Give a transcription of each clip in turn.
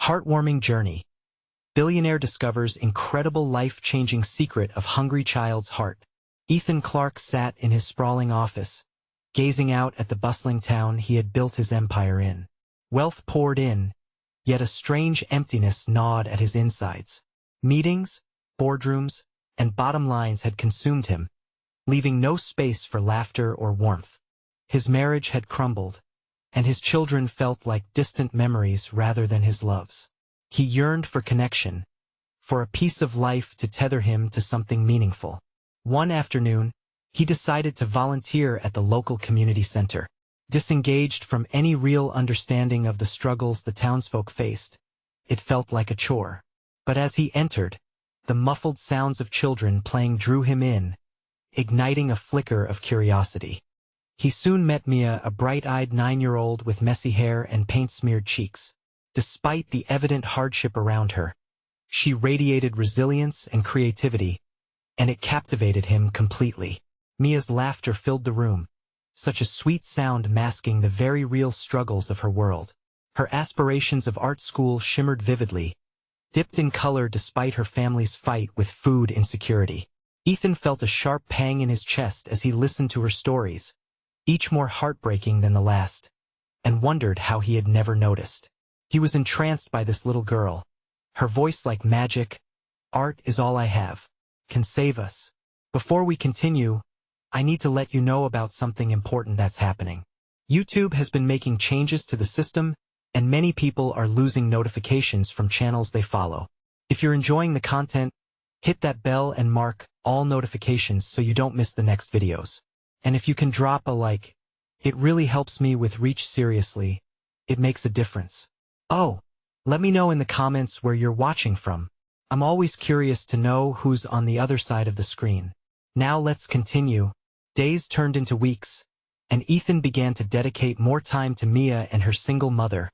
Heartwarming journey. Billionaire discovers incredible life-changing secret of hungry child's heart. Ethan Clarke sat in his sprawling office, gazing out at the bustling town he had built his empire in. Wealth poured in, yet a strange emptiness gnawed at his insides. Meetings, boardrooms, and bottom lines had consumed him, leaving no space for laughter or warmth. His marriage had crumbled, and his children felt like distant memories rather than his loves. He yearned for connection, for a piece of life to tether him to something meaningful. One afternoon, he decided to volunteer at the local community center. Disengaged from any real understanding of the struggles the townsfolk faced, it felt like a chore. But as he entered, the muffled sounds of children playing drew him in, igniting a flicker of curiosity. He soon met Mia, a bright-eyed 9-year-old with messy hair and paint-smeared cheeks. Despite the evident hardship around her, she radiated resilience and creativity, and it captivated him completely. Mia's laughter filled the room, such a sweet sound masking the very real struggles of her world. Her aspirations of art school shimmered vividly, dipped in color despite her family's fight with food insecurity. Ethan felt a sharp pang in his chest as he listened to her stories, each more heartbreaking than the last, and wondered how he had never noticed. He was entranced by this little girl, her voice like magic. "Art is all I have. Can save us." Before we continue, I need to let you know about something important that's happening. YouTube has been making changes to the system, and many people are losing notifications from channels they follow. If you're enjoying the content, hit that bell and mark all notifications so you don't miss the next videos. And if you can drop a like, it really helps me with reach. Seriously, it makes a difference. Oh, let me know in the comments where you're watching from. I'm always curious to know who's on the other side of the screen. Now let's continue. Days turned into weeks, and Ethan began to dedicate more time to Mia and her single mother,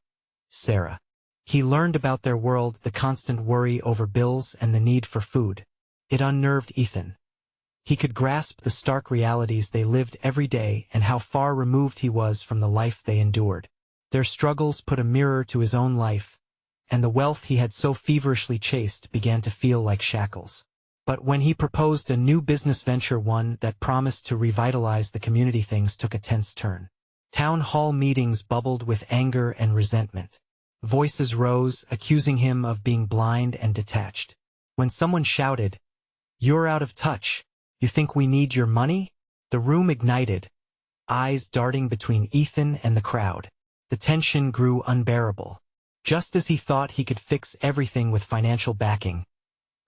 Sarah. He learned about their world, the constant worry over bills and the need for food. It unnerved Ethan. He could grasp the stark realities they lived every day and how far removed he was from the life they endured. Their struggles put a mirror to his own life, and the wealth he had so feverishly chased began to feel like shackles. But when he proposed a new business venture, one that promised to revitalize the community, things took a tense turn. Town hall meetings bubbled with anger and resentment. Voices rose, accusing him of being blind and detached. When someone shouted, "You're out of touch. You think we need your money?" the room ignited, eyes darting between Ethan and the crowd. The tension grew unbearable. Just as he thought he could fix everything with financial backing,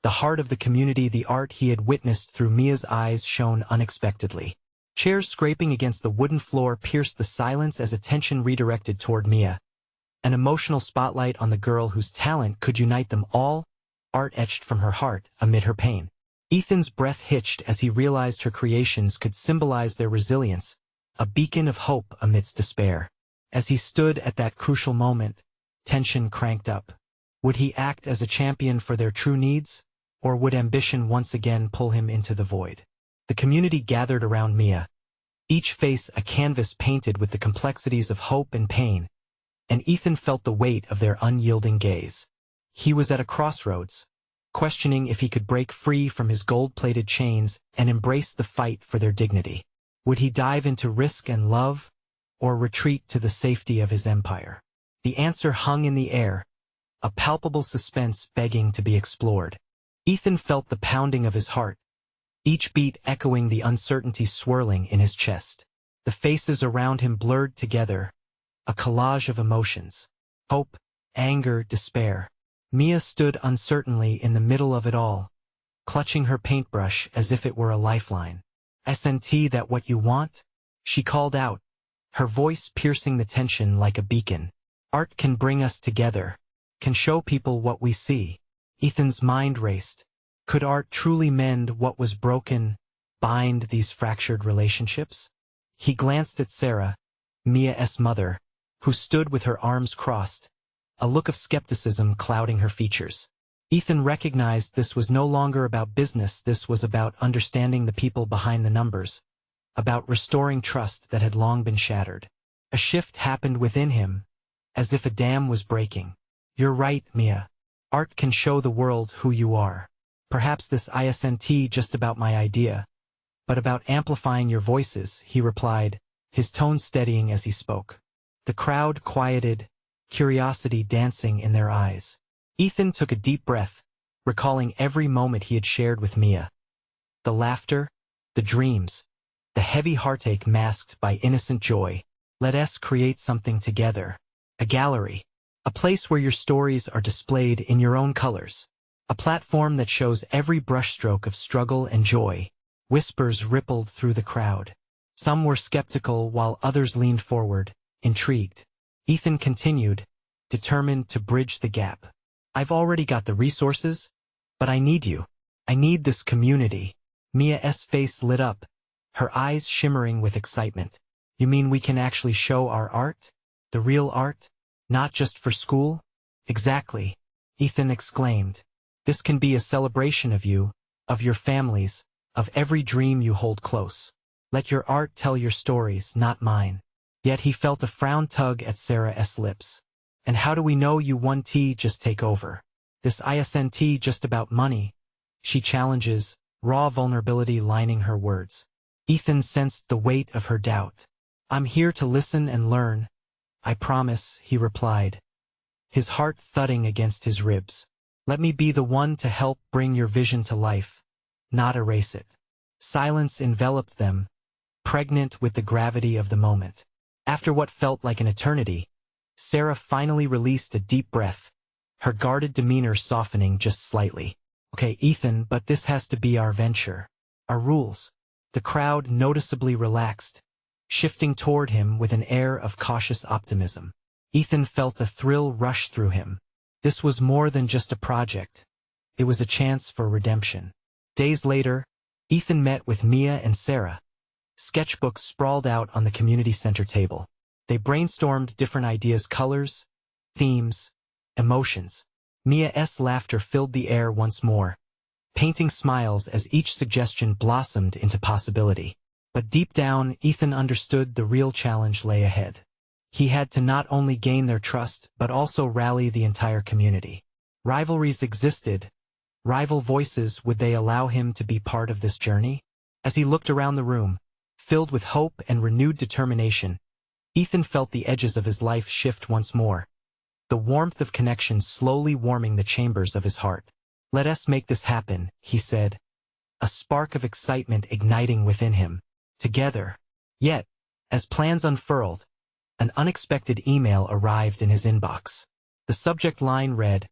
the heart of the community, the art he had witnessed through Mia's eyes, shone unexpectedly. Chairs scraping against the wooden floor pierced the silence as attention redirected toward Mia, an emotional spotlight on the girl whose talent could unite them all, art etched from her heart amid her pain. Ethan's breath hitched as he realized her creations could symbolize their resilience, a beacon of hope amidst despair. As he stood at that crucial moment, tension cranked up. Would he act as a champion for their true needs, or would ambition once again pull him into the void? The community gathered around Mia, each face a canvas painted with the complexities of hope and pain, and Ethan felt the weight of their unyielding gaze. He was at a crossroads, questioning if he could break free from his gold-plated chains and embrace the fight for their dignity. Would he dive into risk and love, or retreat to the safety of his empire? The answer hung in the air, a palpable suspense begging to be explored. Ethan felt the pounding of his heart, each beat echoing the uncertainty swirling in his chest. The faces around him blurred together, a collage of emotions: hope, anger, despair. Mia stood uncertainly in the middle of it all, clutching her paintbrush as if it were a lifeline. "Isn't that what you want?" she called out, her voice piercing the tension like a beacon. "Art can bring us together, can show people what we see." Ethan's mind raced. Could art truly mend what was broken, bind these fractured relationships? He glanced at Sarah, Mia's mother, who stood with her arms crossed, a look of skepticism clouding her features. Ethan recognized this was no longer about business. This was about understanding the people behind the numbers, about restoring trust that had long been shattered. A shift happened within him, as if a dam was breaking. You're right, Mia. Art can show the world who you are. Perhaps this isn't just about my idea, but about amplifying your voices, he replied, his tone steadying as he spoke. The crowd quieted, curiosity dancing in their eyes. Ethan took a deep breath, recalling every moment he had shared with Mia. The laughter, the dreams, the heavy heartache masked by innocent joy. Let us create something together. A gallery. A place where your stories are displayed in your own colors. A platform that shows every brushstroke of struggle and joy. Whispers rippled through the crowd. Some were skeptical while others leaned forward, intrigued. Ethan continued, determined to bridge the gap. I've already got the resources, but I need you. I need this community. Mia's face lit up, her eyes shimmering with excitement. You mean we can actually show our art? The real art? Not just for school? Exactly, Ethan exclaimed. This can be a celebration of you, of your families, of every dream you hold close. Let your art tell your stories, not mine. Yet he felt a frown tug at Sarah's lips. And how do we know you won't just take over? This isn't just about money. She challenges, raw vulnerability lining her words. Ethan sensed the weight of her doubt. I'm here to listen and learn. I promise, he replied, his heart thudding against his ribs. Let me be the one to help bring your vision to life, not erase it. Silence enveloped them, pregnant with the gravity of the moment. After what felt like an eternity, Sarah finally released a deep breath, her guarded demeanor softening just slightly. Okay, Ethan, but this has to be our venture. Our rules. The crowd noticeably relaxed, shifting toward him with an air of cautious optimism. Ethan felt a thrill rush through him. This was more than just a project. It was a chance for redemption. Days later, Ethan met with Mia and Sarah. Sketchbooks sprawled out on the community center table. They brainstormed different ideas, colors, themes, emotions. Mia's laughter filled the air once more, painting smiles as each suggestion blossomed into possibility. But deep down, Ethan understood the real challenge lay ahead. He had to not only gain their trust, but also rally the entire community. Rivalries existed. Rival voices, would they allow him to be part of this journey? As he looked around the room, filled with hope and renewed determination, Ethan felt the edges of his life shift once more, the warmth of connection slowly warming the chambers of his heart. Let us make this happen, he said, a spark of excitement igniting within him. Together. Yet, as plans unfurled, an unexpected email arrived in his inbox. The subject line read,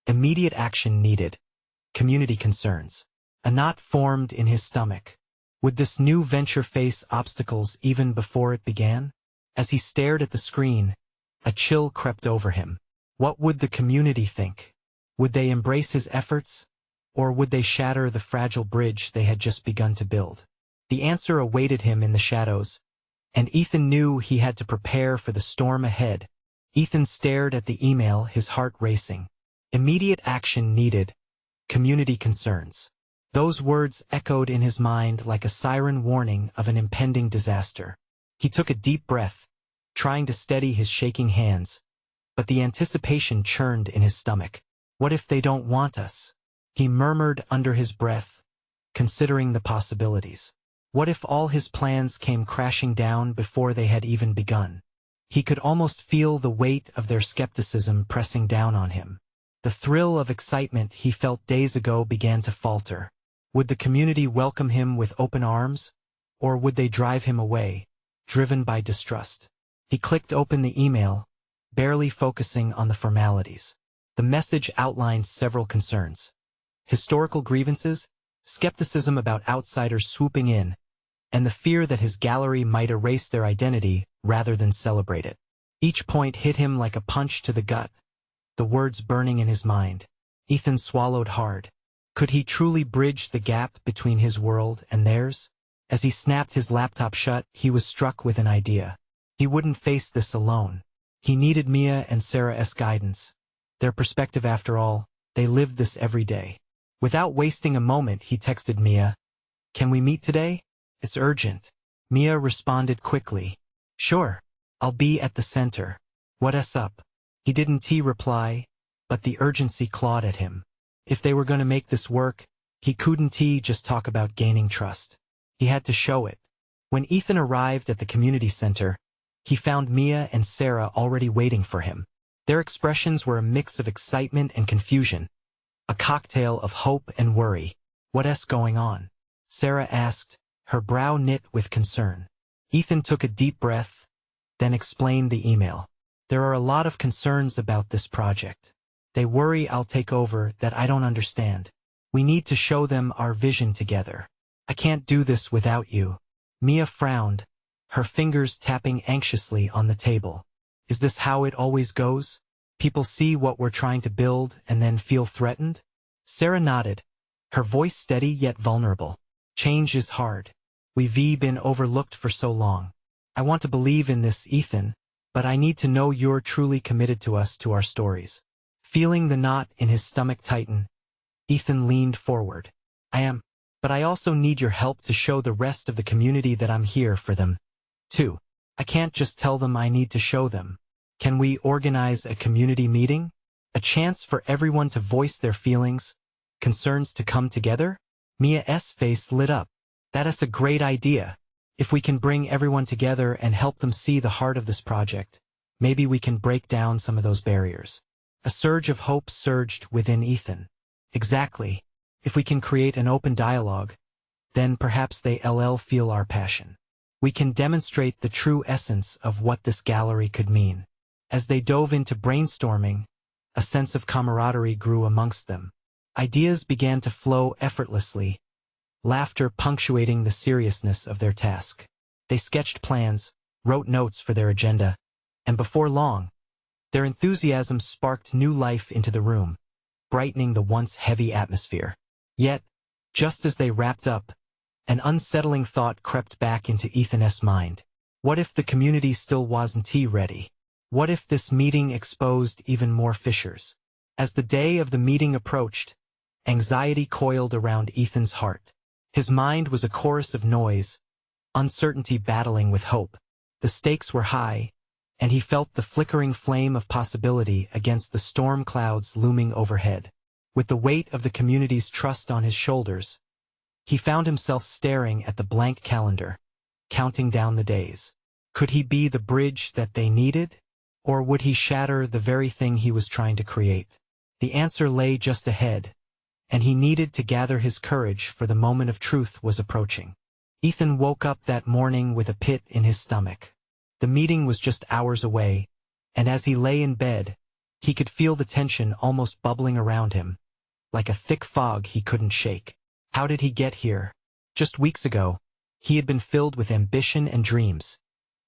"Immediate action needed. Community concerns." A knot formed in his stomach. Would this new venture face obstacles even before it began? As he stared at the screen, a chill crept over him. What would the community think? Would they embrace his efforts? Or would they shatter the fragile bridge they had just begun to build? The answer awaited him in the shadows, and Ethan knew he had to prepare for the storm ahead. Ethan stared at the email, his heart racing. Immediate action needed. Community concerns. Those words echoed in his mind like a siren warning of an impending disaster. He took a deep breath, trying to steady his shaking hands, but the anticipation churned in his stomach. What if they don't want us? He murmured under his breath, considering the possibilities. What if all his plans came crashing down before they had even begun? He could almost feel the weight of their skepticism pressing down on him. The thrill of excitement he felt days ago began to falter. Would the community welcome him with open arms, or would they drive him away, driven by distrust? He clicked open the email, barely focusing on the formalities. The message outlined several concerns. Historical grievances, skepticism about outsiders swooping in, and the fear that his gallery might erase their identity rather than celebrate it. Each point hit him like a punch to the gut, the words burning in his mind. Ethan swallowed hard. Could he truly bridge the gap between his world and theirs? As he snapped his laptop shut, he was struck with an idea. He wouldn't face this alone. He needed Mia and Sarah's guidance. Their perspective, after all, they lived this every day. Without wasting a moment, he texted Mia, "Can we meet today? It's urgent." Mia responded quickly, "Sure, I'll be at the center. What's up?" He didn't reply, but the urgency clawed at him. If they were going to make this work, he couldn't just talk about gaining trust. He had to show it. When Ethan arrived at the community center, he found Mia and Sarah already waiting for him. Their expressions were a mix of excitement and confusion, a cocktail of hope and worry. "What's going on?" Sarah asked, her brow knit with concern. Ethan took a deep breath, then explained the email. "There are a lot of concerns about this project. They worry I'll take over that I don't understand. We need to show them our vision together. I can't do this without you." Mia frowned, her fingers tapping anxiously on the table. "Is this how it always goes? People see what we're trying to build and then feel threatened?" Sarah nodded, her voice steady yet vulnerable. "Change is hard. We've been overlooked for so long. I want to believe in this, Ethan, but I need to know you're truly committed to us, to our stories." Feeling the knot in his stomach tighten, Ethan leaned forward. "I am, but I also need your help to show the rest of the community that I'm here for them, too. I can't just tell them, I need to show them. Can we organize a community meeting? A chance for everyone to voice their feelings, concerns to come together?" Mia's face lit up. "That is a great idea. If we can bring everyone together and help them see the heart of this project, maybe we can break down some of those barriers." A surge of hope surged within Ethan. "Exactly. If we can create an open dialogue, then perhaps they'll feel our passion. We can demonstrate the true essence of what this gallery could mean." As they dove into brainstorming, a sense of camaraderie grew amongst them. Ideas began to flow effortlessly, laughter punctuating the seriousness of their task. They sketched plans, wrote notes for their agenda, and before long, their enthusiasm sparked new life into the room, brightening the once heavy atmosphere. Yet, just as they wrapped up, an unsettling thought crept back into Ethan's mind. What if the community still wasn't ready? What if this meeting exposed even more fissures? As the day of the meeting approached, anxiety coiled around Ethan's heart. His mind was a chorus of noise, uncertainty battling with hope. The stakes were high, and he felt the flickering flame of possibility against the storm clouds looming overhead. With the weight of the community's trust on his shoulders, he found himself staring at the blank calendar, counting down the days. Could he be the bridge that they needed? Or would he shatter the very thing he was trying to create? The answer lay just ahead, and he needed to gather his courage, for the moment of truth was approaching. Ethan woke up that morning with a pit in his stomach. The meeting was just hours away, and as he lay in bed, he could feel the tension almost bubbling around him, like a thick fog he couldn't shake. How did he get here? Just weeks ago, he had been filled with ambition and dreams,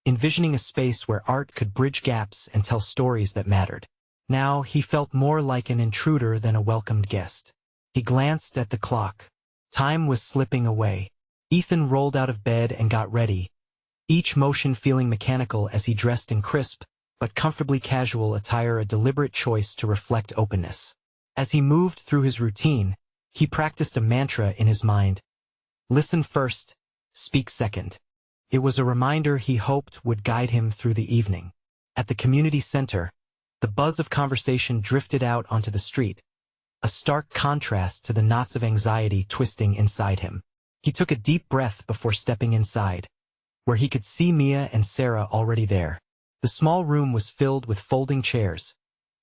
envisioning a space where art could bridge gaps and tell stories that mattered. Now he felt more like an intruder than a welcomed guest. He glanced at the clock. Time was slipping away. Ethan rolled out of bed and got ready, each motion feeling mechanical as he dressed in crisp, but comfortably casual attire, a deliberate choice to reflect openness. As he moved through his routine, he practiced a mantra in his mind. Listen first, speak second. It was a reminder he hoped would guide him through the evening. At the community center, the buzz of conversation drifted out onto the street, a stark contrast to the knots of anxiety twisting inside him. He took a deep breath before stepping inside, where he could see Mia and Sarah already there. The small room was filled with folding chairs,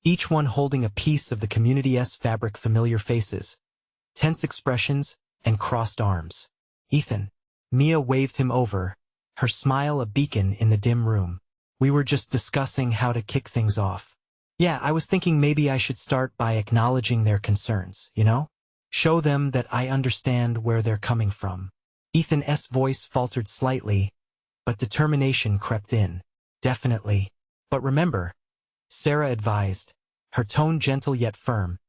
each one holding a piece of the community's fabric, familiar faces, tense expressions, and crossed arms. "Ethan." Mia waved him over, her smile a beacon in the dim room. "We were just discussing how to kick things off. Yeah, I was thinking maybe I should start by acknowledging their concerns, you know? Show them that I understand where they're coming from." Ethan's voice faltered slightly, but determination crept in. "Definitely. But remember," Sarah advised, her tone gentle yet firm,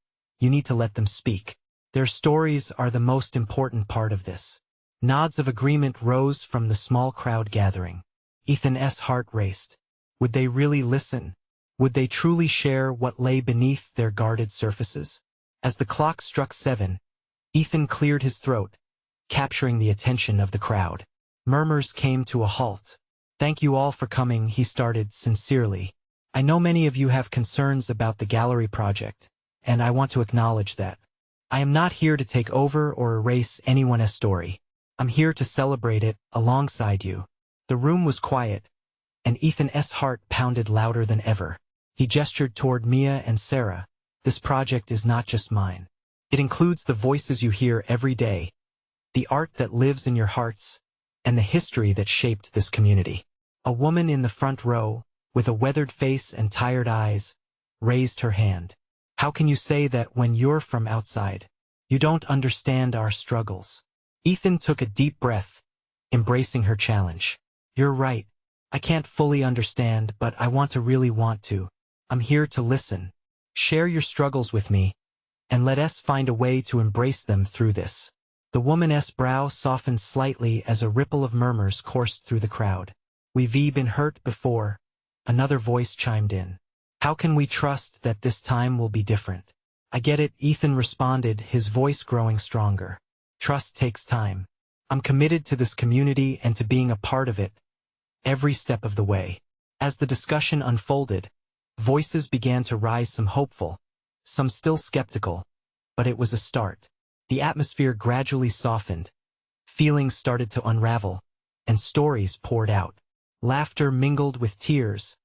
"you need to let them speak. Their stories are the most important part of this." Nods of agreement rose from the small crowd gathering. Ethan's heart raced. Would they really listen? Would they truly share what lay beneath their guarded surfaces? As the clock struck 7, Ethan cleared his throat, capturing the attention of the crowd. Murmurs came to a halt. "Thank you all for coming," he started sincerely. "I know many of you have concerns about the gallery project, and I want to acknowledge that. I am not here to take over or erase anyone's story. I'm here to celebrate it alongside you. The room was quiet, and Ethan's heart pounded louder than ever. He gestured toward Mia and Sarah. This project is not just mine. It includes the voices you hear every day, the art that lives in your hearts, and the history that shaped this community. A woman in the front row, with a weathered face and tired eyes, raised her hand. How can you say that when you're from outside? You don't understand our struggles. Ethan took a deep breath, embracing her challenge. You're right. I can't fully understand, but I really want to. I'm here to listen. Share your struggles with me, and let us find a way to embrace them through this. The woman's brow softened slightly as a ripple of murmurs coursed through the crowd. We've been hurt before, another voice chimed in. How can we trust that this time will be different? I get it, Ethan responded, his voice growing stronger. Trust takes time. I'm committed to this community and to being a part of it, every step of the way. As the discussion unfolded, voices began to rise, some hopeful, some still skeptical, but it was a start. The atmosphere gradually softened, feelings started to unravel, and stories poured out. Laughter mingled with tears,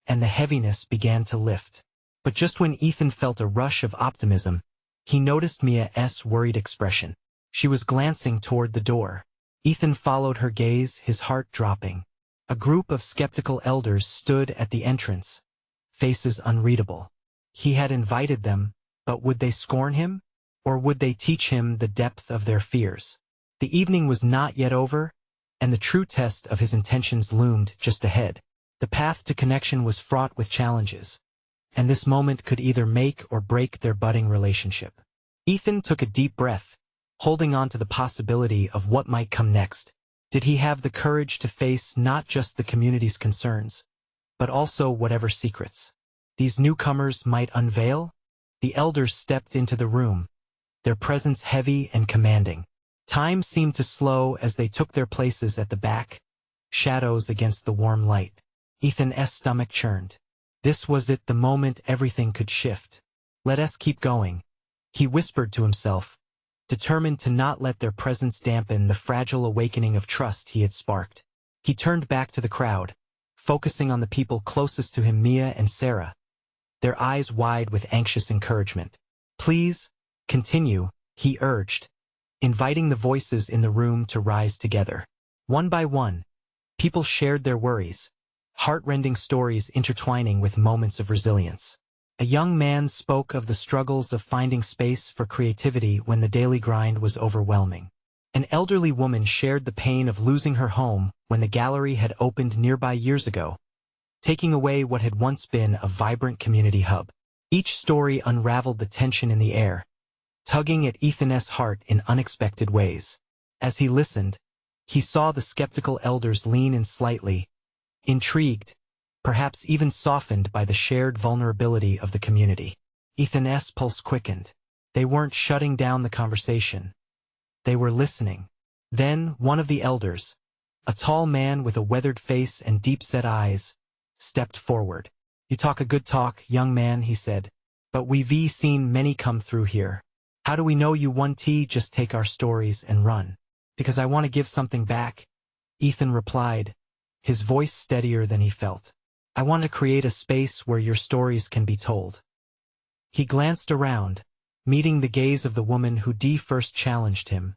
and the heaviness began to lift. But just when Ethan felt a rush of optimism, he noticed Mia's worried expression. She was glancing toward the door. Ethan followed her gaze, his heart dropping. A group of skeptical elders stood at the entrance, faces unreadable. He had invited them, but would they scorn him? Or would they teach him the depth of their fears? The evening was not yet over, and the true test of his intentions loomed just ahead. The path to connection was fraught with challenges, and this moment could either make or break their budding relationship. Ethan took a deep breath, holding on to the possibility of what might come next. Did he have the courage to face not just the community's concerns, but also whatever secrets these newcomers might unveil? The elders stepped into the room, their presence heavy and commanding. Time seemed to slow as they took their places at the back, shadows against the warm light. Ethan's stomach churned. This was it, the moment everything could shift. Let us keep going, he whispered to himself, determined to not let their presence dampen the fragile awakening of trust he had sparked. He turned back to the crowd, focusing on the people closest to him, Mia and Sarah, their eyes wide with anxious encouragement. Please, continue, he urged, inviting the voices in the room to rise together. One by one, people shared their worries, heart-rending stories intertwining with moments of resilience. A young man spoke of the struggles of finding space for creativity when the daily grind was overwhelming. An elderly woman shared the pain of losing her home when the gallery had opened nearby years ago, taking away what had once been a vibrant community hub. Each story unraveled the tension in the air, tugging at Ethan's heart in unexpected ways. As he listened, he saw the skeptical elders lean in slightly, intrigued, perhaps even softened by the shared vulnerability of the community. Ethan's pulse quickened. They weren't shutting down the conversation. They were listening. Then one of the elders, a tall man with a weathered face and deep-set eyes, stepped forward. You talk a good talk, young man, he said, but we've seen many come through here. How do we know you won't just take our stories and run? Because I want to give something back, Ethan replied, his voice steadier than he felt. I want to create a space where your stories can be told. He glanced around, meeting the gaze of the woman who first challenged him,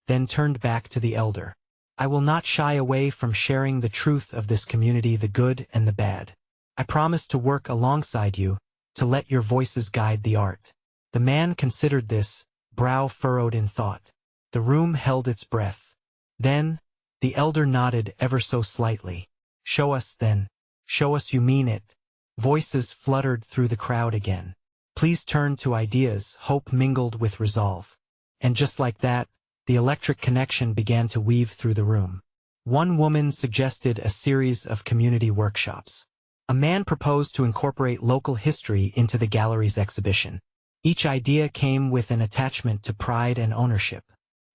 then turned back to the elder. I will not shy away from sharing the truth of this community, the good and the bad. I promise to work alongside you, to let your voices guide the art. The man considered this, brow furrowed in thought. The room held its breath. Then, the elder nodded ever so slightly. Show us then. Show us you mean it. Voices fluttered through the crowd again. Please turn to ideas, hope mingled with resolve. And just like that, the electric connection began to weave through the room. One woman suggested a series of community workshops. A man proposed to incorporate local history into the gallery's exhibition. Each idea came with an attachment to pride and ownership.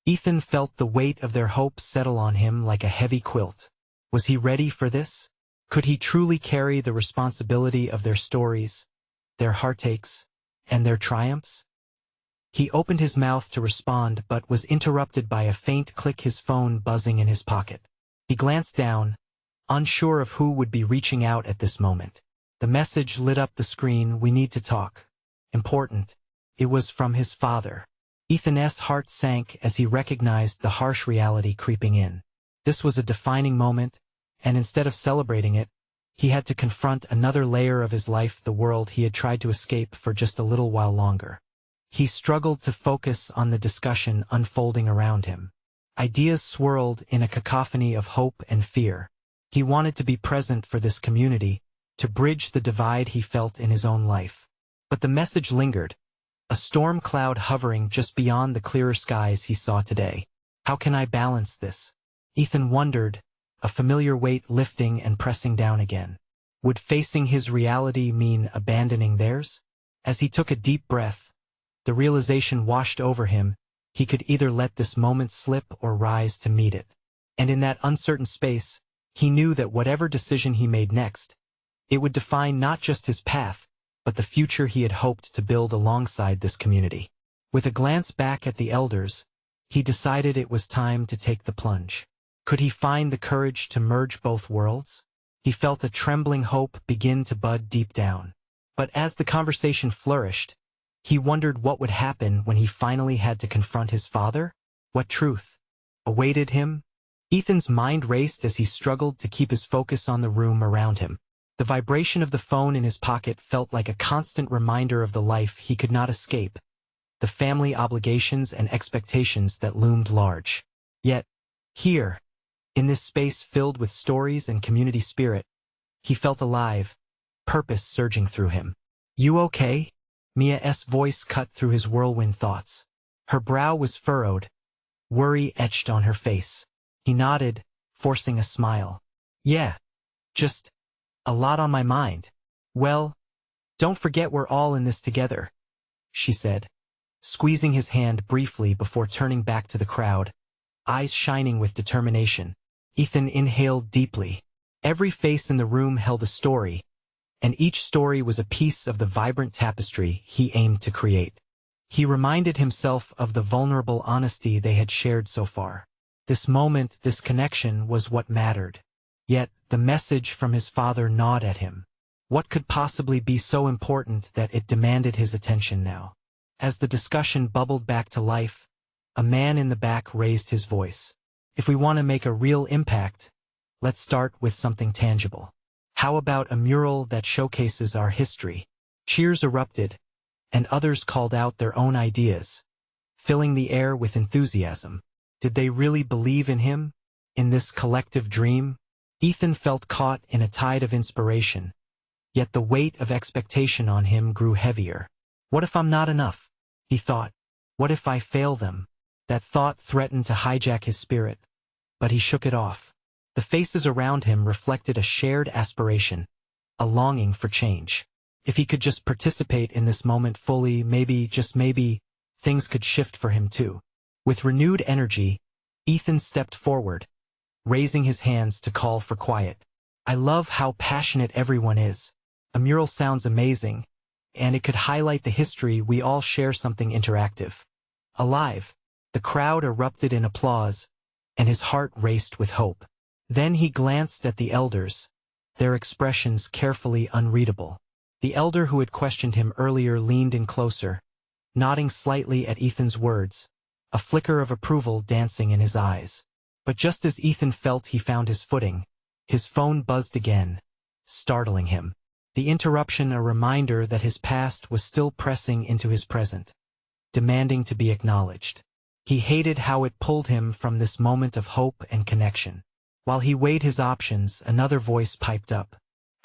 Ethan felt the weight of their hopes settle on him like a heavy quilt. Was he ready for this? Could he truly carry the responsibility of their stories, their heartaches, And their triumphs? He opened his mouth to respond but was interrupted by a faint click, his phone buzzing in his pocket. He glanced down, unsure of who would be reaching out at this moment. The message lit up the screen. "We need to talk. Important." It was from his father. Ethan's heart sank as he recognized the harsh reality creeping in. This was a defining moment, and instead of celebrating it, he had to confront another layer of his life, the world he had tried to escape for just a little while longer. He struggled to focus on the discussion unfolding around him. Ideas swirled in a cacophony of hope and fear. He wanted to be present for this community, to bridge the divide he felt in his own life. But the message lingered, a storm cloud hovering just beyond the clearer skies he saw today. How can I balance this? Ethan wondered, a familiar weight lifting and pressing down again. Would facing his reality mean abandoning theirs? As he took a deep breath, the realization washed over him. He could either let this moment slip or rise to meet it. And in that uncertain space, he knew that whatever decision he made next, it would define not just his path, but the future he had hoped to build alongside this community. With a glance back at the elders, he decided it was time to take the plunge. Could he find the courage to merge both worlds? He felt a trembling hope begin to bud deep down. But as the conversation flourished, he wondered what would happen when he finally had to confront his father. What truth awaited him? Ethan's mind raced as he struggled to keep his focus on the room around him. The vibration of the phone in his pocket felt like a constant reminder of the life he could not escape, the family obligations and expectations that loomed large. Yet, here, in this space filled with stories and community spirit, he felt alive, purpose surging through him. "You okay?" Mia's voice cut through his whirlwind thoughts. Her brow was furrowed, worry etched on her face. He nodded, forcing a smile. "Yeah, just a lot on my mind." "Well, don't forget we're all in this together," she said, squeezing his hand briefly before turning back to the crowd, eyes shining with determination. Ethan inhaled deeply. Every face in the room held a story, and each story was a piece of the vibrant tapestry he aimed to create. He reminded himself of the vulnerable honesty they had shared so far. This moment, this connection, was what mattered. Yet, the message from his father gnawed at him. What could possibly be so important that it demanded his attention now? As the discussion bubbled back to life, a man in the back raised his voice. "If we want to make a real impact, let's start with something tangible. How about a mural that showcases our history?" Cheers erupted, and others called out their own ideas, filling the air with enthusiasm. Did they really believe in him? In this collective dream? Ethan felt caught in a tide of inspiration, yet the weight of expectation on him grew heavier. "What if I'm not enough?" he thought. "What if I fail them?" That thought threatened to hijack his spirit, but he shook it off. The faces around him reflected a shared aspiration, a longing for change. If he could just participate in this moment fully, maybe, just maybe, things could shift for him too. With renewed energy, Ethan stepped forward, raising his hands to call for quiet. "I love how passionate everyone is. A mural sounds amazing, and it could highlight the history we all share, something interactive. Alive." The crowd erupted in applause, and his heart raced with hope. Then he glanced at the elders, their expressions carefully unreadable. The elder who had questioned him earlier leaned in closer, nodding slightly at Ethan's words, a flicker of approval dancing in his eyes. But just as Ethan felt he found his footing, his phone buzzed again, startling him. The interruption a reminder that his past was still pressing into his present, demanding to be acknowledged. He hated how it pulled him from this moment of hope and connection. While he weighed his options, another voice piped up.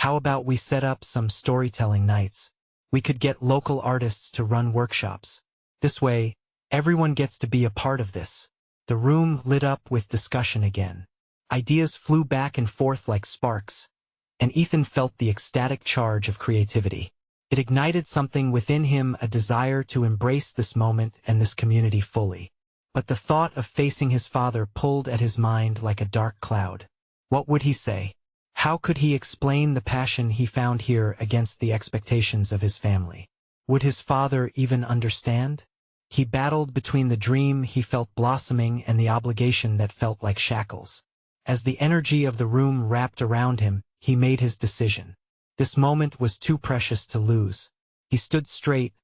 "How about we set up some storytelling nights? We could get local artists to run workshops. This way, everyone gets to be a part of this." The room lit up with discussion again. Ideas flew back and forth like sparks, and Ethan felt the ecstatic charge of creativity. It ignited something within him, a desire to embrace this moment and this community fully. But the thought of facing his father pulled at his mind like a dark cloud. What would he say? How could he explain the passion he found here against the expectations of his family? Would his father even understand? He battled between the dream he felt blossoming and the obligation that felt like shackles. As the energy of the room wrapped around him, he made his decision. This moment was too precious to lose. He stood straight,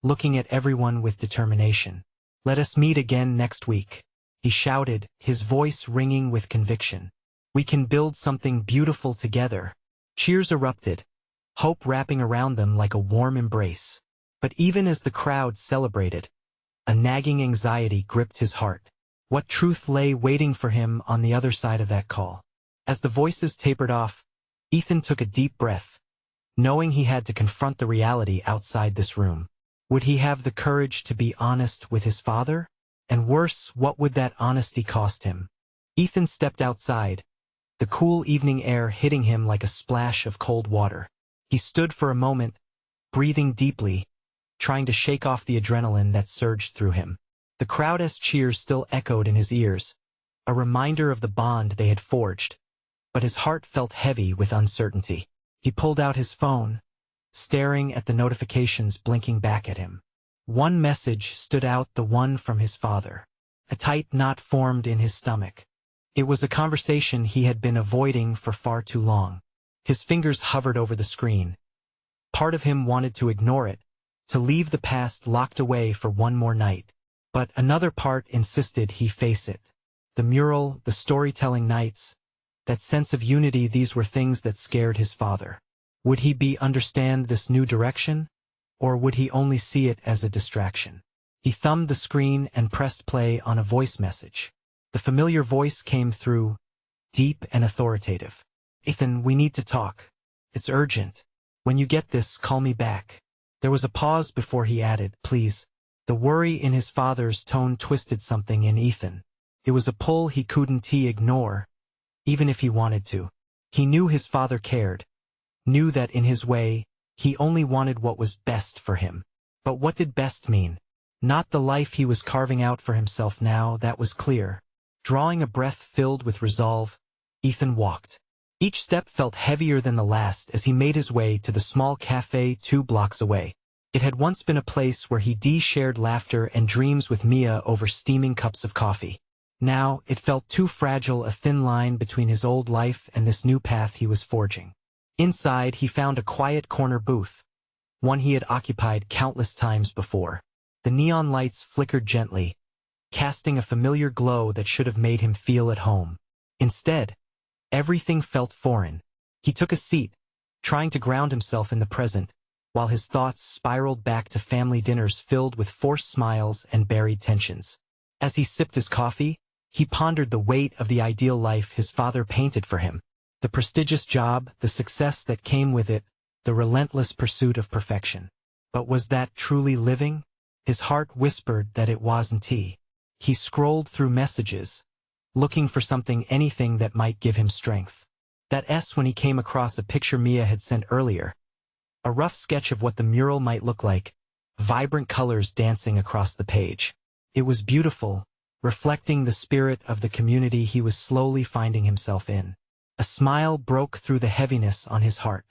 looking at everyone with determination. "Let us meet again next week," he shouted, his voice ringing with conviction. "We can build something beautiful together." Cheers erupted, hope wrapping around them like a warm embrace. But even as the crowd celebrated, a nagging anxiety gripped his heart. What truth lay waiting for him on the other side of that call? As the voices tapered off, Ethan took a deep breath, knowing he had to confront the reality outside this room. Would he have the courage to be honest with his father? And worse, what would that honesty cost him? Ethan stepped outside, the cool evening air hitting him like a splash of cold water. He stood for a moment, breathing deeply, trying to shake off the adrenaline that surged through him. The crowd's cheers still echoed in his ears, a reminder of the bond they had forged, but his heart felt heavy with uncertainty. He pulled out his phone, staring at the notifications blinking back at him. One message stood out, the one from his father. A tight knot formed in his stomach. It was a conversation he had been avoiding for far too long. His fingers hovered over the screen. Part of him wanted to ignore it, to leave the past locked away for one more night. But another part insisted he face it. The mural, the storytelling nights, that sense of unity, these were things that scared his father. Would he understand this new direction? Or would he only see it as a distraction? He thumbed the screen and pressed play on a voice message. The familiar voice came through, deep and authoritative. "Ethan, we need to talk. It's urgent. When you get this, call me back." There was a pause before he added, "Please." The worry in his father's tone twisted something in Ethan. It was a pull he couldn't ignore, even if he wanted to. He knew his father cared, knew that in his way, he only wanted what was best for him. But what did best mean? Not the life he was carving out for himself now, that was clear. Drawing a breath filled with resolve, Ethan walked. Each step felt heavier than the last as he made his way to the small cafe 2 blocks away. It had once been a place where he shared laughter and dreams with Mia over steaming cups of coffee. Now, it felt too fragile, a thin line between his old life and this new path he was forging. Inside, he found a quiet corner booth, one he had occupied countless times before. The neon lights flickered gently, casting a familiar glow that should have made him feel at home. Instead, everything felt foreign. He took a seat, trying to ground himself in the present, while his thoughts spiraled back to family dinners filled with forced smiles and buried tensions. As he sipped his coffee, he pondered the weight of the ideal life his father painted for him. The prestigious job, the success that came with it, the relentless pursuit of perfection. But was that truly living? His heart whispered that it wasn't. He scrolled through messages, looking for anything that might give him strength. When he came across a picture Mia had sent earlier. A rough sketch of what the mural might look like, vibrant colors dancing across the page. It was beautiful, reflecting the spirit of the community he was slowly finding himself in. A smile broke through the heaviness on his heart.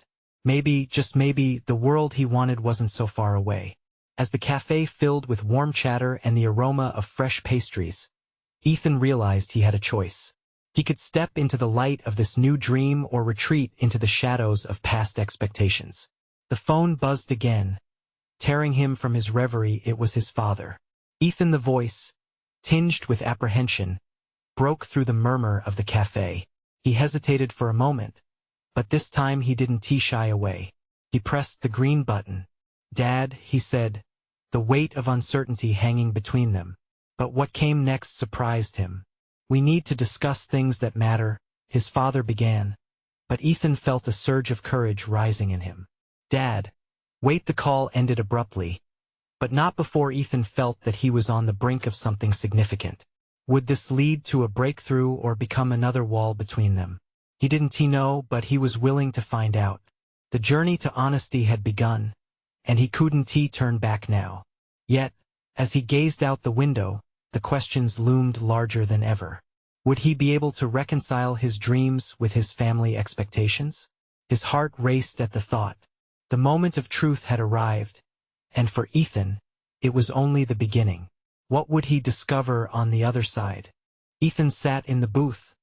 Maybe, just maybe, the world he wanted wasn't so far away. As the cafe filled with warm chatter and the aroma of fresh pastries, Ethan realized he had a choice. He could step into the light of this new dream or retreat into the shadows of past expectations. The phone buzzed again, tearing him from his reverie. It was his father. Ethan, the voice, tinged with apprehension, broke through the murmur of the cafe. He hesitated for a moment, but this time he didn't shy away. He pressed the green button. "Dad," he said, the weight of uncertainty hanging between them. But what came next surprised him. "We need to discuss things that matter," his father began, but Ethan felt a surge of courage rising in him. "Dad." Wait, the call ended abruptly, but not before Ethan felt that he was on the brink of something significant. Would this lead to a breakthrough or become another wall between them? He didn't know, but he was willing to find out. The journey to honesty had begun, and he couldn't turn back now. Yet, as he gazed out the window, the questions loomed larger than ever. Would he be able to reconcile his dreams with his family expectations? His heart raced at the thought. The moment of truth had arrived, And for Ethan, it was only the beginning. What would he discover on the other side? Ethan sat in the booth,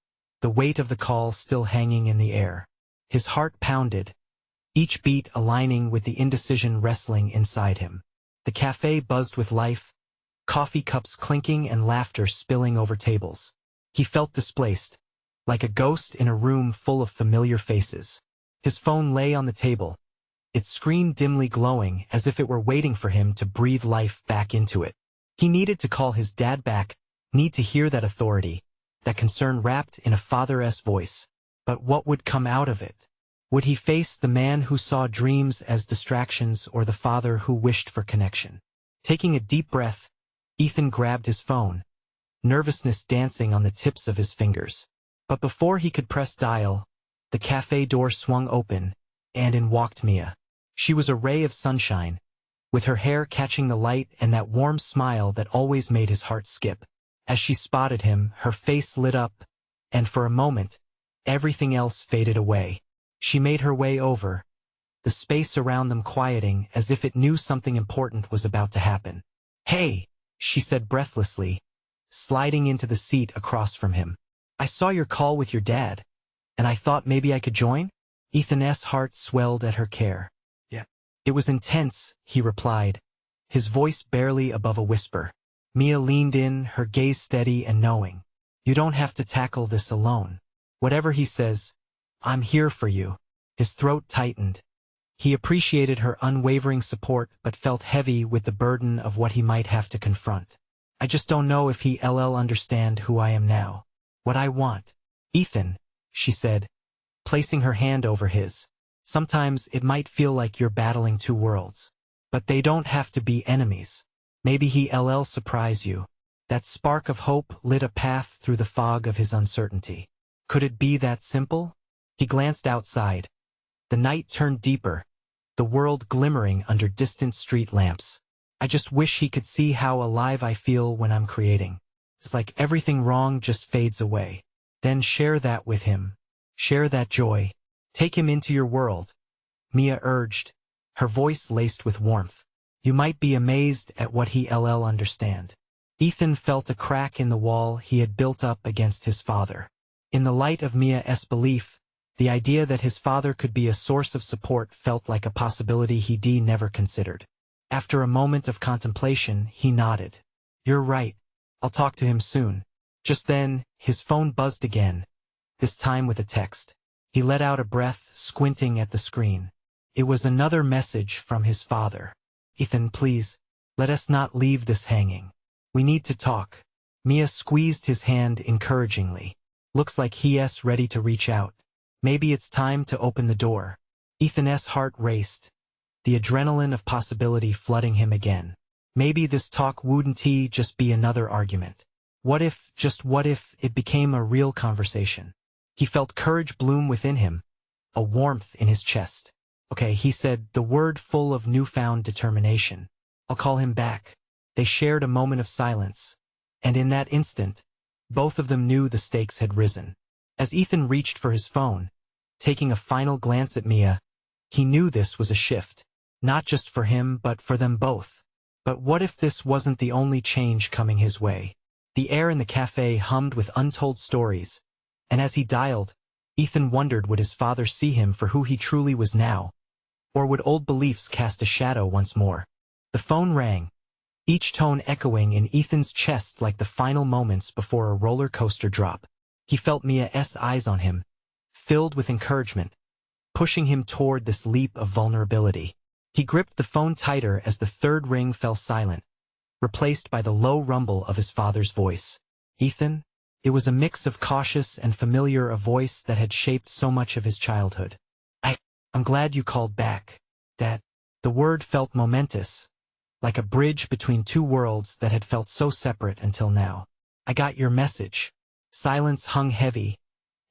the weight of the call still hanging in the air. His heart pounded, each beat aligning with the indecision wrestling inside him. The cafe buzzed with life, coffee cups clinking and laughter spilling over tables. He felt displaced, like a ghost in a room full of familiar faces. His phone lay on the table, its screen dimly glowing as if it were waiting for him to breathe life back into it. He needed to call his dad back, need to hear that authority, that concern wrapped in a father-esque voice. But what would come out of it? Would he face the man who saw dreams as distractions or the father who wished for connection? Taking a deep breath, Ethan grabbed his phone, nervousness dancing on the tips of his fingers. But before he could press dial, the cafe door swung open, and in walked Mia. She was a ray of sunshine, with her hair catching the light and that warm smile that always made his heart skip. As she spotted him, her face lit up, and for a moment, everything else faded away. She made her way over, the space around them quieting as if it knew something important was about to happen. "Hey," she said breathlessly, sliding into the seat across from him. "I saw your call with your dad, and I thought maybe I could join?" Ethan's heart swelled at her care. "Yeah." "It was intense," he replied, his voice barely above a whisper. Mia leaned in, her gaze steady and knowing. "You don't have to tackle this alone. Whatever he says, I'm here for you." His throat tightened. He appreciated her unwavering support but felt heavy with the burden of what he might have to confront. "I just don't know if he'll understand who I am now. What I want." "Ethan," she said, placing her hand over his. "Sometimes it might feel like you're battling two worlds. But they don't have to be enemies. Maybe he'll surprise you." That spark of hope lit a path through the fog of his uncertainty. Could it be that simple? He glanced outside. The night turned deeper, the world glimmering under distant street lamps. "I just wish he could see how alive I feel when I'm creating. It's like everything wrong just fades away." "Then share that with him. Share that joy. Take him into your world," Mia urged, her voice laced with warmth. "You might be amazed at what he'll understand." Ethan felt a crack in the wall he had built up against his father. In the light of Mia's belief, the idea that his father could be a source of support felt like a possibility he'd never considered. After a moment of contemplation, he nodded. "You're right. I'll talk to him soon." Just then, his phone buzzed again, this time with a text. He let out a breath, squinting at the screen. It was another message from his father. "Ethan, please, let us not leave this hanging. We need to talk." Mia squeezed his hand encouragingly. "Looks like he's ready to reach out. Maybe it's time to open the door." Ethan's heart raced, the adrenaline of possibility flooding him again. Maybe this talk wouldn't just be another argument. What if, just what if, it became a real conversation? He felt courage bloom within him, a warmth in his chest. "Okay," he said, the word full of newfound determination. "I'll call him back." They shared a moment of silence, and in that instant, both of them knew the stakes had risen. As Ethan reached for his phone, taking a final glance at Mia, he knew this was a shift, not just for him but for them both. But what if this wasn't the only change coming his way? The air in the cafe hummed with untold stories, and as he dialed, Ethan wondered would his father see him for who he truly was now, or would old beliefs cast a shadow once more? The phone rang, each tone echoing in Ethan's chest like the final moments before a roller coaster drop. He felt Mia's eyes on him, filled with encouragement, pushing him toward this leap of vulnerability. He gripped the phone tighter as the third ring fell silent, replaced by the low rumble of his father's voice. "Ethan?" It was a mix of cautious and familiar, a voice that had shaped so much of his childhood. I'm glad you called back." The word felt momentous, like a bridge between two worlds that had felt so separate until now. "I got your message." Silence hung heavy,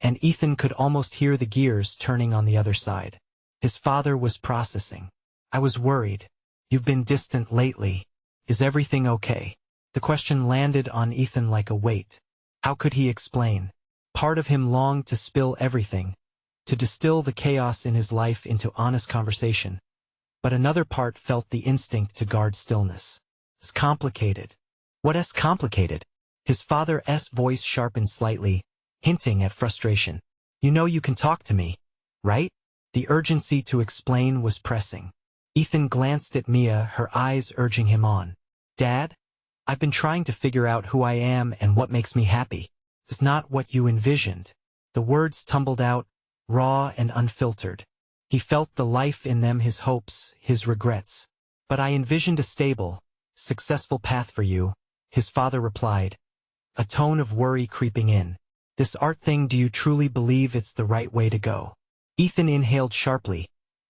and Ethan could almost hear the gears turning on the other side. His father was processing. "I was worried. You've been distant lately. Is everything okay?" The question landed on Ethan like a weight. How could he explain? Part of him longed to spill everything, to distill the chaos in his life into honest conversation. but another part felt the instinct to guard stillness. It's complicated. What's complicated? His father's voice sharpened slightly, hinting at frustration. You know you can talk to me, right? The urgency to explain was pressing. Ethan glanced at Mia, her eyes urging him on. Dad? I've been trying to figure out who I am and what makes me happy. It's not what you envisioned. The words tumbled out, raw and unfiltered. He felt the life in them, his hopes, his regrets. But I envisioned a stable, successful path for you, his father replied, a tone of worry creeping in. This art thing, do you truly believe it's the right way to go? Ethan inhaled sharply,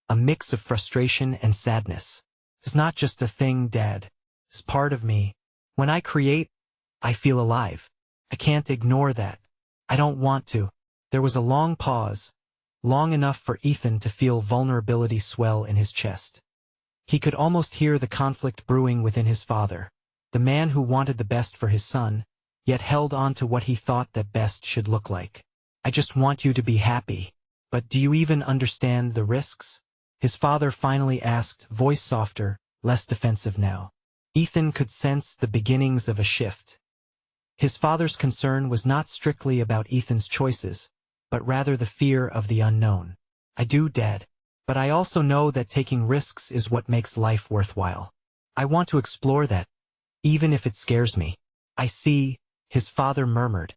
a mix of frustration and sadness. It's not just a thing, Dad. It's part of me. When I create, I feel alive. I can't ignore that. I don't want to. There was a long pause, long enough for Ethan to feel vulnerability swell in his chest. He could almost hear the conflict brewing within his father, the man who wanted the best for his son, yet held on to what he thought that best should look like. I just want you to be happy. But do you even understand the risks? His father finally asked, voice softer, less defensive now. Ethan could sense the beginnings of a shift. His father's concern was not strictly about Ethan's choices, but rather the fear of the unknown. I do, Dad. But I also know that taking risks is what makes life worthwhile. I want to explore that, even if it scares me. I see, his father murmured,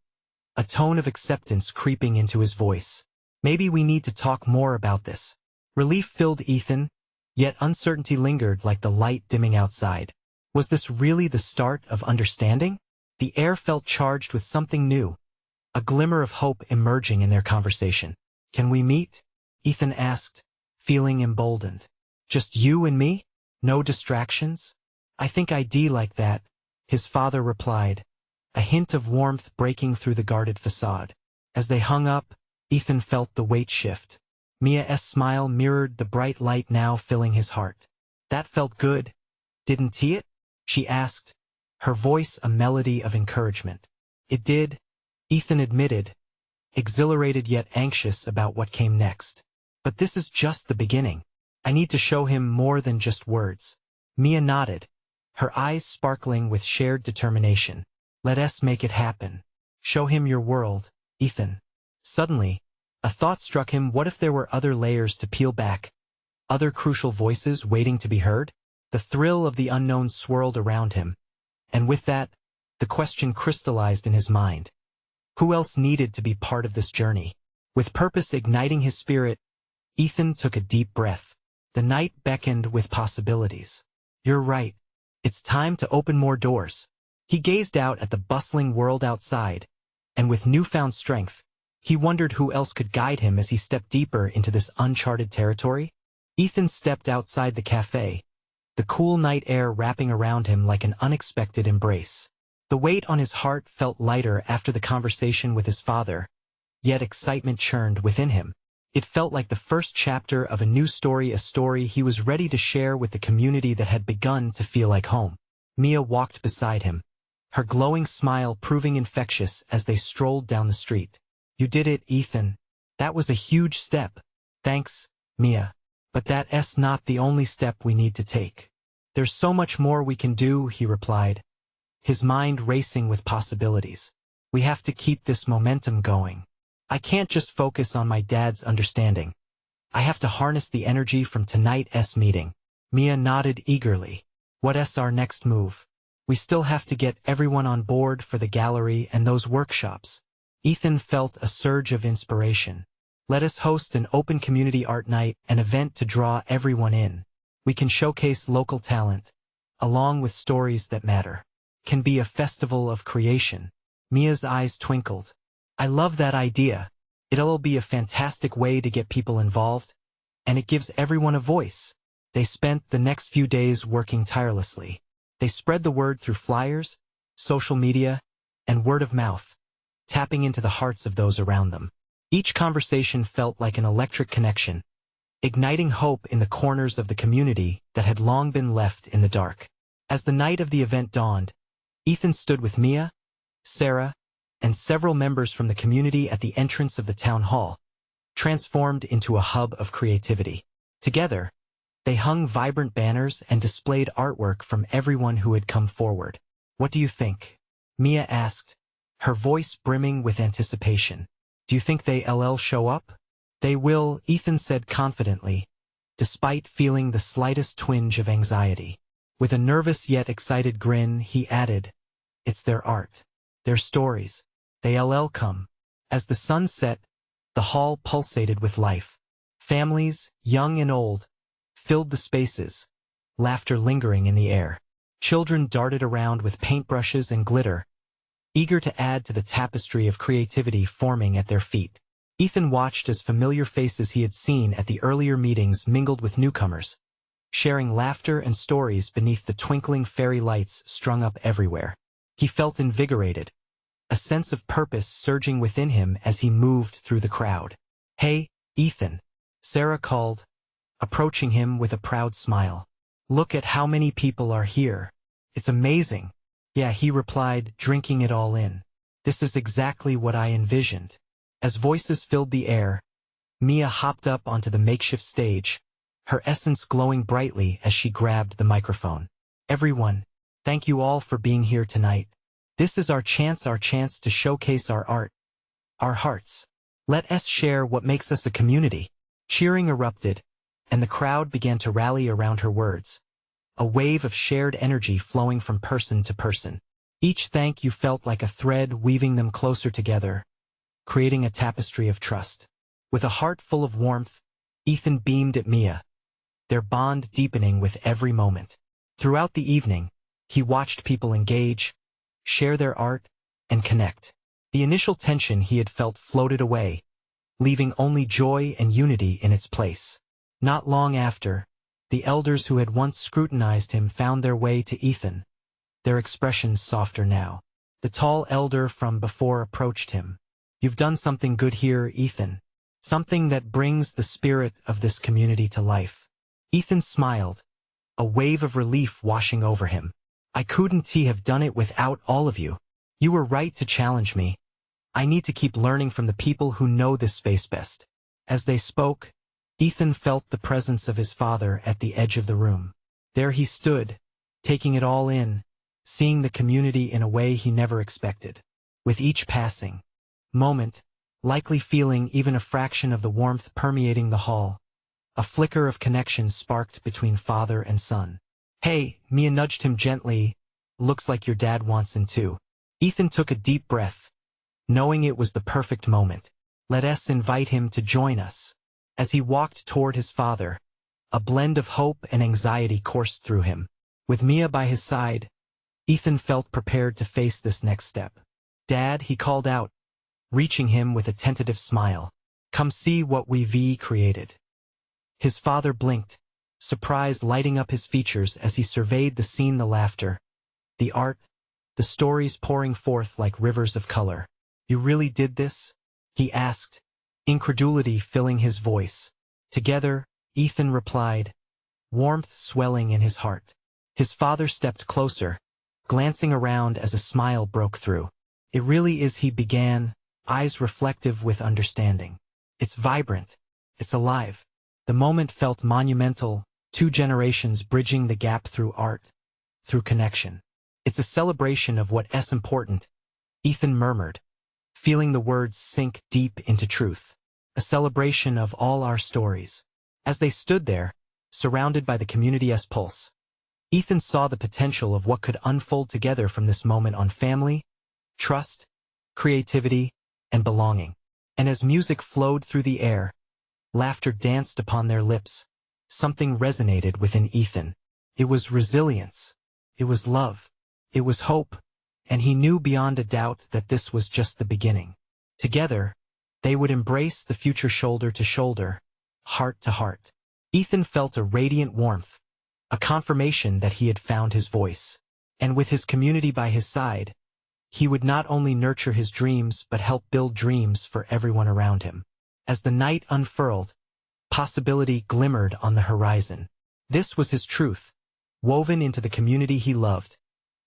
a tone of acceptance creeping into his voice. Maybe we need to talk more about this. Relief filled Ethan, yet uncertainty lingered like the light dimming outside. Was this really the start of understanding? The air felt charged with something new, a glimmer of hope emerging in their conversation. Can we meet? Ethan asked, feeling emboldened. Just you and me? No distractions? I think I'd like that, his father replied, a hint of warmth breaking through the guarded facade. As they hung up, Ethan felt the weight shift. Mia's smile mirrored the bright light now filling his heart. That felt good, didn't it? She asked, her voice a melody of encouragement. It did, Ethan admitted, exhilarated yet anxious about what came next. But this is just the beginning. I need to show him more than just words. Mia nodded, her eyes sparkling with shared determination. Let us make it happen. Show him your world, Ethan. Suddenly, a thought struck him. What if there were other layers to peel back? Other crucial voices waiting to be heard? The thrill of the unknown swirled around him. And with that, the question crystallized in his mind. Who else needed to be part of this journey? With purpose igniting his spirit, Ethan took a deep breath. The night beckoned with possibilities. You're right. It's time to open more doors. He gazed out at the bustling world outside, and with newfound strength, he wondered who else could guide him as he stepped deeper into this uncharted territory. Ethan stepped outside the cafe, the cool night air wrapping around him like an unexpected embrace. The weight on his heart felt lighter after the conversation with his father, yet excitement churned within him. It felt like the first chapter of a new story, a story he was ready to share with the community that had begun to feel like home. Mia walked beside him, her glowing smile proving infectious as they strolled down the street. You did it, Ethan. That was a huge step. Thanks, Mia. But that's not the only step we need to take. There's so much more we can do, he replied, his mind racing with possibilities. We have to keep this momentum going. I can't just focus on my dad's understanding. I have to harness the energy from tonight's meeting. Mia nodded eagerly. What's our next move? We still have to get everyone on board for the gallery and those workshops. Ethan felt a surge of inspiration. Let us host an open community art night, an event to draw everyone in. We can showcase local talent, along with stories that matter. Can be a festival of creation. Mia's eyes twinkled. I love that idea. It'll be a fantastic way to get people involved, and it gives everyone a voice. They spent the next few days working tirelessly. They spread the word through flyers, social media, and word of mouth, tapping into the hearts of those around them. Each conversation felt like an electric connection, igniting hope in the corners of the community that had long been left in the dark. As the night of the event dawned, Ethan stood with Mia, Sarah, and several members from the community at the entrance of the town hall, transformed into a hub of creativity. Together, They hung vibrant banners and displayed artwork from everyone who had come forward. "What do you think?" Mia asked, her voice brimming with anticipation. "Do you think they'll show up?" "They will," Ethan said confidently, despite feeling the slightest twinge of anxiety. With a nervous yet excited grin, he added, "It's their art, their stories. They'll come." As the sun set, the hall pulsated with life. Families, young and old, filled the spaces, laughter lingering in the air. Children darted around with paintbrushes and glitter, eager to add to the tapestry of creativity forming at their feet. Ethan watched as familiar faces he had seen at the earlier meetings mingled with newcomers, sharing laughter and stories beneath the twinkling fairy lights strung up everywhere. He felt invigorated, a sense of purpose surging within him as he moved through the crowd. "Hey, Ethan," Sarah called, approaching him with a proud smile. "Look at how many people are here. It's amazing." "Yeah," he replied, drinking it all in. "This is exactly what I envisioned." As voices filled the air, Mia hopped up onto the makeshift stage, her essence glowing brightly as she grabbed the microphone. "Everyone, thank you all for being here tonight. This is our chance to showcase our art, our hearts. Let us share what makes us a community." Cheering erupted, and the crowd began to rally around her words, a wave of shared energy flowing from person to person. Each thank you felt like a thread weaving them closer together, creating a tapestry of trust. With a heart full of warmth, Ethan beamed at Mia, their bond deepening with every moment. Throughout the evening, he watched people engage, share their art, and connect. The initial tension he had felt floated away, leaving only joy and unity in its place. Not long after, the elders who had once scrutinized him found their way to Ethan, their expressions softer now. The tall elder from before approached him. "You've done something good here, Ethan. Something that brings the spirit of this community to life." Ethan smiled, a wave of relief washing over him. "I couldn't have done it without all of you. You were right to challenge me. I need to keep learning from the people who know this space best." As they spoke, Ethan felt the presence of his father at the edge of the room. There he stood, taking it all in, seeing the community in a way he never expected. With each passing moment, likely feeling even a fraction of the warmth permeating the hall, a flicker of connection sparked between father and son. "Hey," Mia nudged him gently, "looks like your dad wants in too." Ethan took a deep breath, knowing it was the perfect moment. "Let us invite him to join us." As he walked toward his father, a blend of hope and anxiety coursed through him. With Mia by his side, Ethan felt prepared to face this next step. "Dad," he called out, reaching him with a tentative smile. "Come see what we've created." His father blinked, surprise lighting up his features as he surveyed the scene, the laughter, the art, the stories pouring forth like rivers of color. "You really did this?" he asked, incredulity filling his voice. Together, Ethan replied, warmth swelling in his heart. His father stepped closer, glancing around as a smile broke through. "It really is," he began, eyes reflective with understanding. "It's vibrant. It's alive." The moment felt monumental, 2 generations bridging the gap through art, through connection. "It's a celebration of what is important," Ethan murmured, feeling the words sink deep into truth. "A celebration of all our stories." As they stood there, surrounded by the community's pulse, Ethan saw the potential of what could unfold together from this moment on: family, trust, creativity, and belonging. And as music flowed through the air, laughter danced upon their lips, something resonated within Ethan. It was resilience. It was love. It was hope. And he knew beyond a doubt that this was just the beginning. Together, they would embrace the future shoulder to shoulder, heart to heart. Ethan felt a radiant warmth, a confirmation that he had found his voice. And with his community by his side, he would not only nurture his dreams but help build dreams for everyone around him. As the night unfurled, possibility glimmered on the horizon. This was his truth, woven into the community he loved,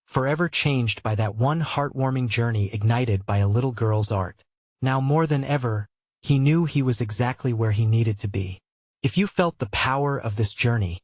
forever changed by that one heartwarming journey ignited by a little girl's art. Now more than ever, he knew he was exactly where he needed to be. If you felt the power of this journey,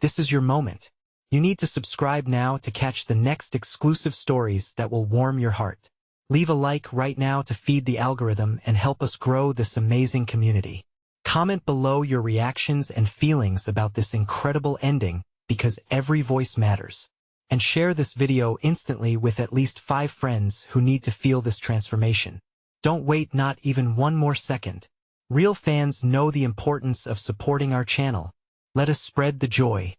This is your moment. You need to subscribe now to catch the next exclusive stories that will warm your heart. Leave a like right now to feed the algorithm and help us grow this amazing community. Comment below your reactions and feelings about this incredible ending, because every voice matters. And share this video instantly with at least 5 friends who need to feel this transformation. Don't wait not even one more second. Real fans know the importance of supporting our channel. Let us spread the joy.